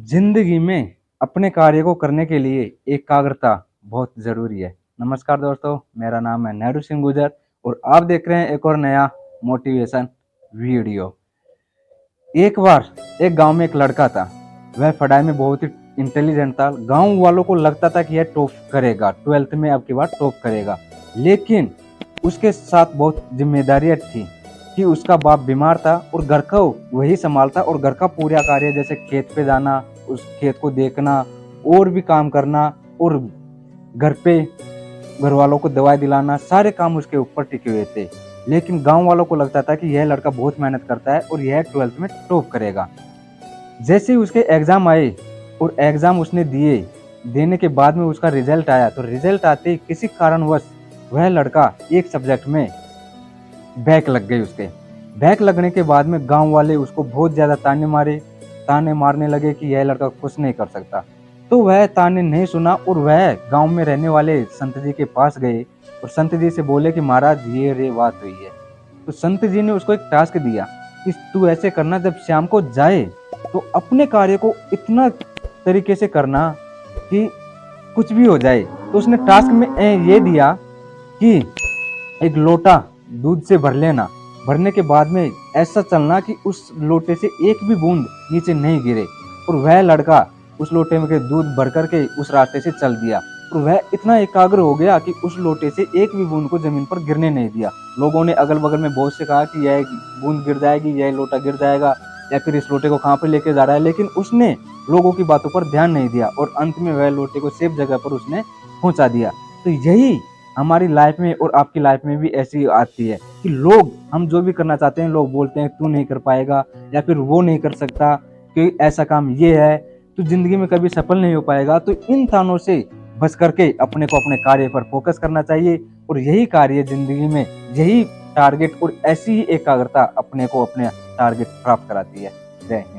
जिंदगी में अपने कार्य को करने के लिए एकाग्रता बहुत जरूरी है। नमस्कार दोस्तों, मेरा नाम है नेहरू सिंह गुजर और आप देख रहे हैं एक और नया मोटिवेशन वीडियो। एक बार एक गांव में एक लड़का था। वह पढ़ाई में बहुत ही इंटेलिजेंट था। गांव वालों को लगता था कि यह टॉप करेगा, 12th में अब की बार टॉप करेगा। लेकिन उसके साथ बहुत जिम्मेदारियां थी कि उसका बाप बीमार था और घर का वही संभालता और घर का पूरा कार्य जैसे खेत पे जाना, उस खेत को देखना और भी काम करना और घर पे घर वालों को दवाई दिलाना, सारे काम उसके ऊपर टिके हुए थे। लेकिन गांव वालों को लगता था कि यह लड़का बहुत मेहनत करता है और यह 12th में टॉप करेगा। जैसे ही उसके एग्जाम आए और एग्जाम उसने दिए, देने के बाद में उसका रिजल्ट आया तो रिजल्ट आते ही किसी कारणवश वह लड़का एक सब्जेक्ट में बैक लग गई। उसके बैक लगने के बाद में गांव वाले उसको बहुत ज्यादा ताने मारने लगे कि यह लड़का कुछ नहीं कर सकता। तो वह ताने नहीं सुना और वह गांव में रहने वाले संत जी के पास गए और संत जी से बोले कि महाराज ये रे बात हुई है। तो संत जी ने उसको एक टास्क दिया कि तू ऐसे करना, जब शाम को जाए तो अपने कार्य को इतना तरीके से करना कि कुछ भी हो जाए। तो उसने टास्क में ये दिया कि एक लोटा दूध से भर लेना, भरने के बाद में ऐसा चलना कि उस लोटे से एक भी बूंद नीचे नहीं गिरे। और वह लड़का उस लोटे में के दूध भर करके उस रास्ते से चल दिया और वह इतना एकाग्र हो गया कि उस लोटे से एक भी बूंद को जमीन पर गिरने नहीं दिया। लोगों ने अगल बगल में बहुत से कहा कि यह बूंद गिर जाएगी, यह लोटा गिर जाएगा, या फिर इस लोटे को कहाँ पर लेके जा रहा है, लेकिन उसने लोगों की बातों पर ध्यान नहीं दिया और अंत में वह लोटे को सेफ जगह पर उसने पहुंचा दिया। तो यही हमारी लाइफ में और आपकी लाइफ में भी ऐसी आती है कि लोग, हम जो भी करना चाहते हैं, लोग बोलते हैं तू नहीं कर पाएगा या फिर वो नहीं कर सकता, कि ऐसा काम ये है, तो जिंदगी में कभी सफल नहीं हो पाएगा। तो इन तानों से बच करके अपने को अपने कार्य पर फोकस करना चाहिए और यही कार्य जिंदगी में, यही टारगेट और ऐसी ही एकाग्रता अपने को अपने टारगेट प्राप्त कराती है। जय हिंद।